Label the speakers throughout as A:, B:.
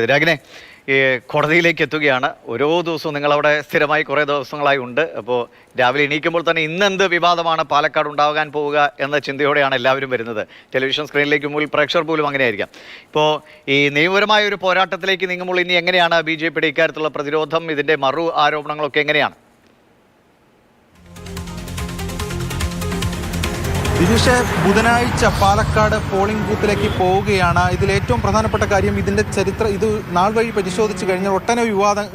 A: എതിരാകിനെ ഈ കോടതിയിലേക്ക് എത്തുകയാണ്. ഓരോ ദിവസവും നിങ്ങളവിടെ സ്ഥിരമായി കുറേ ദിവസങ്ങളായി ഉണ്ട്. അപ്പോൾ രാവിലെ എണീക്കുമ്പോൾ തന്നെ ഇന്നെന്ത് വിവാദമാണ് പാലക്കാട് ഉണ്ടാകാൻ പോവുക എന്ന ചിന്തയോടെയാണ് എല്ലാവരും വരുന്നത്. ടെലിവിഷൻ സ്ക്രീനിലേക്ക് മുന്നിൽ പ്രേക്ഷകർ പോലും അങ്ങനെയായിരിക്കാം. ഇപ്പോൾ ഈ നിയമപരമായ ഒരു പോരാട്ടത്തിലേക്ക് നീങ്ങുമ്പോൾ ഇനി എങ്ങനെയാണ് BJPയുടെ ഇക്കാര്യത്തിലുള്ള പ്രതിരോധം, ഇതിൻ്റെ മറു ആരോപണങ്ങളൊക്കെ എങ്ങനെയാണ്?
B: ദിനേശ്, ബുധനാഴ്ച പാലക്കാട് പോളിംഗ് ബൂത്തിലേക്ക് പോവുകയാണ്. ഇതിൽ ഏറ്റവും പ്രധാനപ്പെട്ട കാര്യം ഇതിൻ്റെ ഇത് നാൾ വഴി പരിശോധിച്ച് കഴിഞ്ഞാൽ ഒട്ടനവധി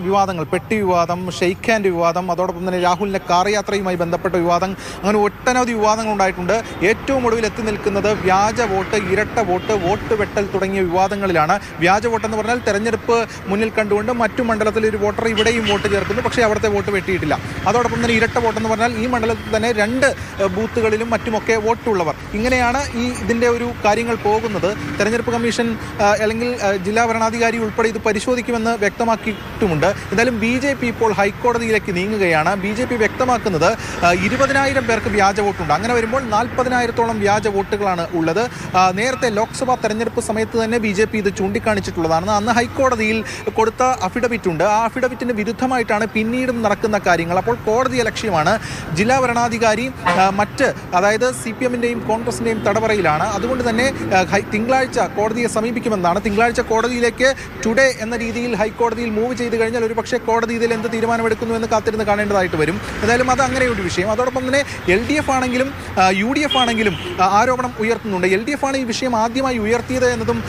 B: വിവാദങ്ങൾ, പെട്ടി വിവാദം, ഷെയ്ഖ് ഹാൻഡ് വിവാദം, അതോടൊപ്പം തന്നെ രാഹുലിൻ്റെ കാർ യാത്രയുമായി ബന്ധപ്പെട്ട വിവാദം, അങ്ങനെ ഒട്ടനവധി വിവാദങ്ങൾ ഉണ്ടായിട്ടുണ്ട്. ഏറ്റവും ഒടുവിൽ എത്തി നിൽക്കുന്നത് വ്യാജ വോട്ട്, ഇരട്ട വോട്ട്, വോട്ട് വെട്ടൽ തുടങ്ങിയ വിവാദങ്ങളിലാണ്. വ്യാജ വോട്ടെന്ന് പറഞ്ഞാൽ തെരഞ്ഞെടുപ്പ് മുന്നിൽ കണ്ടുകൊണ്ട് മറ്റു മണ്ഡലത്തിൽ ഒരു വോട്ടർ ഇവിടെയും വോട്ട് ചേർക്കുന്നു, പക്ഷേ അവിടുത്തെ വോട്ട് വെട്ടിയിട്ടില്ല. അതോടൊപ്പം തന്നെ ഇരട്ട വോട്ടെന്ന് പറഞ്ഞാൽ ഈ മണ്ഡലത്തിൽ തന്നെ 2 ബൂത്തുകളിലും മറ്റുമൊക്കെ വോട്ടുള്ളവർ. ഇങ്ങനെയാണ് ഇതിൻ്റെ ഒരു കാര്യങ്ങൾ പോകുന്നത്. തെരഞ്ഞെടുപ്പ് കമ്മീഷൻ അല്ലെങ്കിൽ ജില്ലാ ഭരണാധികാരി ഉൾപ്പെടെ ഇത് പരിശോധിക്കുമെന്ന് വ്യക്തമാക്കിയിട്ടുമുണ്ട്. എന്തായാലും BJP ഇപ്പോൾ ഹൈക്കോടതിയിലേക്ക് നീങ്ങുകയാണ്. BJP വ്യക്തമാക്കുന്നത് 20,000 പേർക്ക് വ്യാജ വോട്ടുണ്ട്. അങ്ങനെ വരുമ്പോൾ 40,000-ഓളം വ്യാജ വോട്ടുകളാണ് ഉള്ളത്. നേരത്തെ ലോക്സഭാ തെരഞ്ഞെടുപ്പ് സമയത്ത് തന്നെ BJP ഇത് ചൂണ്ടിക്കാണിച്ചിട്ടുള്ളതാണ്. അന്ന് ഹൈക്കോടതിയിൽ കൊടുത്ത അഫിഡവിറ്റ് ഉണ്ട്. ആ അഫിഡവിറ്റിന് വിരുദ്ധമായിട്ടാണ് പിന്നീടും നടക്കുന്ന കാര്യങ്ങൾ. അപ്പോൾ കോടതിയെ ലക്ഷ്യമാണ്. ജില്ലാ ഭരണാധികാരി അതായത് CPM-ൻ്റെയും കോൺഗ്രസിൻ്റെയും തടവറയിലാണ്. അതുകൊണ്ട് തന്നെ തിങ്കളാഴ്ച കോടതിയെ സമീപിക്കുമെന്നാണ്. തിങ്കളാഴ്ച കോടതിയിലേക്ക് ടുഡേ എന്ന രീതിയിൽ ഹൈക്കോടതിയിൽ മൂവ് ചെയ്ത് കഴിഞ്ഞാൽ ഒരുപക്ഷെ കോടതി ഇതിൽ എന്ത് തീരുമാനമെടുക്കുന്നു എന്ന് കാത്തിരുന്ന് കാണേണ്ടതായിട്ട് വരും. എന്തായാലും അത് അങ്ങനെയൊരു വിഷയം. അതോടൊപ്പം തന്നെ LDF ആണെങ്കിലും UDF ആണെങ്കിലും ആരോപണം ഉയർത്തുന്നുണ്ട്. LDF ആണ് ഈ വിഷയം ആദ്യമായി ഉയർത്തിയത് എന്നതും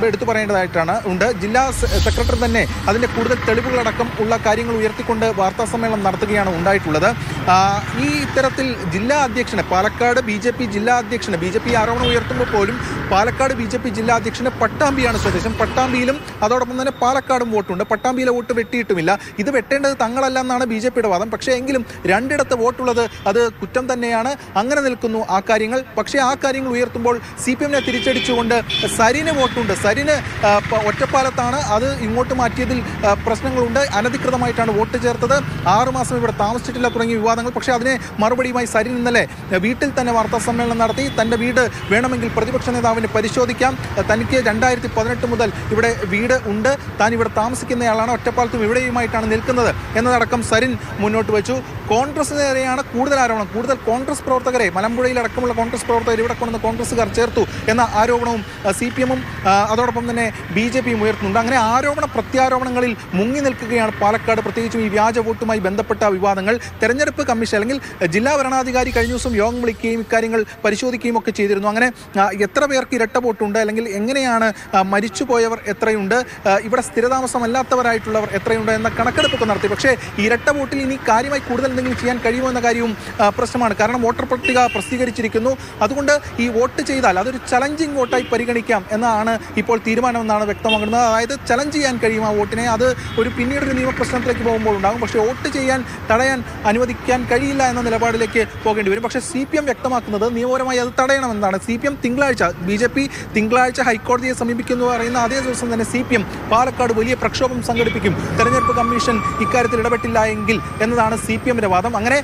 B: എടുത്തു പറയേണ്ടതായിട്ടുണ്ട്. ജില്ലാ സെക്രട്ടറി തന്നെ അതിൻ്റെ കൂടുതൽ തെളിവുകളടക്കം ഉള്ള കാര്യങ്ങൾ ഉയർത്തിക്കൊണ്ട് വാർത്താസമ്മേളനം നടത്തുകയാണ് ഉണ്ടായിട്ടുള്ളത്. ഈ ഇത്തരത്തിൽ ജില്ലാ അധ്യക്ഷനെ പാലക്കാട് BJP ജില്ലാ അധ്യക്ഷന് BJP ആരോപണം ഉയർത്തുമ്പോൾ പോലും പാലക്കാട് BJP ജില്ലാ അധ്യക്ഷന് പട്ടാമ്പിയാണ് സ്വദേശം. പട്ടാമ്പിയിലും അതോടൊപ്പം തന്നെ പാലക്കാടും വോട്ടുണ്ട്. പട്ടാമ്പിയിലെ വോട്ട് വെട്ടിയിട്ടുമില്ല. ഇത് വെട്ടേണ്ടത് തങ്ങളല്ല എന്നാണ് BJPയുടെ വാദം. പക്ഷേ എങ്കിലും 2 വോട്ടുള്ളത് അത് കുറ്റം തന്നെയാണ്. അങ്ങനെ നിൽക്കുന്നു ആ കാര്യങ്ങൾ. പക്ഷേ ആ കാര്യങ്ങൾ ഉയർത്തുമ്പോൾ CPM-നെ തിരിച്ചടിച്ചുകൊണ്ട് സരിന് വോട്ടുണ്ട്. സരിന് ഒറ്റപ്പാലത്താണ്. അത് ഇങ്ങോട്ട് മാറ്റിയതിൽ പ്രശ്നങ്ങളുണ്ട്. അനധികൃതമായിട്ടാണ് വോട്ട് ചേർത്തത്. 6 മാസം ഇവിടെ താമസിച്ചിട്ടില്ല തുടങ്ങിയ വിവാദങ്ങൾ. പക്ഷേ അതിനെ മറുപടിയുമായി സരിൻ ഇന്നലെ വീട്ടിൽ തന്നെ വാർത്താ സമ്മേളനം നടത്തി. തൻ്റെ വീട് വേണമെങ്കിൽ പ്രതിപക്ഷ നേതാവിന് പരിശോധിക്കാം, തനിക്ക് 2018 മുതൽ ഇവിടെ വീട് ഉണ്ട്, താൻ ഇവിടെ താമസിക്കുന്നയാളാണ്, ഒറ്റപ്പാലത്തും ഇവിടെയുമായിട്ടാണ് നിൽക്കുന്നത് എന്നതടക്കം സരിൻ മുന്നോട്ട് വെച്ചു. കോൺഗ്രസിനെതിരെയാണ് കൂടുതൽ ആരോപണം. കൂടുതൽ കോൺഗ്രസ് പ്രവർത്തകരെ, മലമ്പുഴയിലടക്കമുള്ള കോൺഗ്രസ് പ്രവർത്തകർ ഇവിടെ കൊണ്ടുവന്ന് കോൺഗ്രസ്സുകാർ ചേർത്തു എന്ന ആരോപണവും CPM-ഉം അതോടൊപ്പം തന്നെ BJP-യും ഉയർത്തുന്നുണ്ട്. അങ്ങനെ ആരോപണ പ്രത്യാരോപണങ്ങളിൽ മുങ്ങി നിൽക്കുകയാണ് പാലക്കാട്. പ്രത്യേകിച്ചും ഈ വ്യാജ വോട്ടുമായി ബന്ധപ്പെട്ട വിവാദങ്ങൾ. തെരഞ്ഞെടുപ്പ് കമ്മീഷൻ അല്ലെങ്കിൽ ജില്ലാ ഭരണാധികാരി കഴിഞ്ഞ ദിവസം യോഗം വിളിക്കുകയും ഇക്കാര്യങ്ങൾ പരിശോധിക്കുകയും ഒക്കെ ചെയ്തിരുന്നു. അങ്ങനെ എത്ര പേർക്ക് ഇരട്ട വോട്ടുണ്ട്, അല്ലെങ്കിൽ എങ്ങനെയാണ് മരിച്ചുപോയവർ എത്രയുണ്ട്, ഇവിടെ സ്ഥിരതാമസമല്ലാത്തവരായിട്ടുള്ളവർ എത്രയുണ്ട് എന്ന കണക്കെടുപ്പൊക്കെ നടത്തി. പക്ഷേ ഇരട്ട വോട്ടിൽ ഇനി കാര്യമായി കൂടുതൽ എന്തെങ്കിലും ചെയ്യാൻ കഴിയുമോ എന്ന കാര്യവും പ്രശ്നമാണ്. കാരണം വോട്ടർ പട്ടിക പ്രസിദ്ധീകരിച്ചിരിക്കുന്നു. അതുകൊണ്ട് ഈ വോട്ട് ചെയ്താൽ അതൊരു ചലഞ്ചിങ് വോട്ടായി പരിഗണിക്കാം എന്നാണ് ഇപ്പോൾ തീരുമാനമെന്നാണ് വ്യക്തമാക്കുന്നത്. അതായത് ചലഞ്ച് ചെയ്യാൻ കഴിയും ആ വോട്ടിനെ. അത് പിന്നീടൊരു നിയമപ്രശ്നത്തിലേക്ക് പോകുമ്പോൾ ഉണ്ടാകും. പക്ഷേ വോട്ട് തടയാൻ അനുവദിക്കാൻ കഴിയില്ല എന്ന നിലപാടിലേക്ക് പോകേണ്ടി വരും. പക്ഷേ CPM വ്യക്തമാക്കുന്നത് നിയമപരമായി അത് തടയണമെന്നാണ്. CPM BJP തിങ്കളാഴ്ച ഹൈക്കോടതിയെ സമീപിക്കുന്നു പറയുന്ന അതേ ദിവസം തന്നെ CPM പാലക്കാട് വലിയ പ്രക്ഷോഭം സംഘടിപ്പിക്കും, തെരഞ്ഞെടുപ്പ് കമ്മീഷൻ ഇക്കാര്യത്തിൽ ഇടപെട്ടില്ല എങ്കിൽ എന്നതാണ് CPM-ന്റെ വാദം. അങ്ങനെ